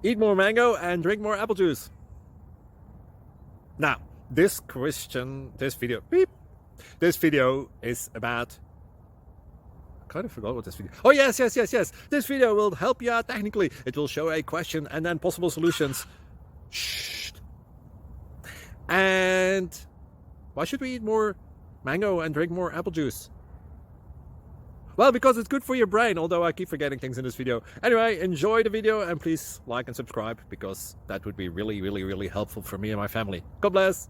Eat more mango and drink more apple juice. Now, this video is about... I kind of forgot what this video... Oh, yes. This video will help you out technically. It will show a question and then possible solutions. Shh. And why should we eat more mango and drink more apple juice? Well, because it's good for your brain, although I keep forgetting things in this video. Anyway, enjoy the video and please like and subscribe, because that would be really helpful for me and my family. God bless!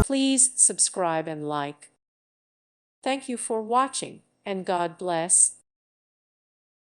Please subscribe and like. Thank you for watching, and God bless.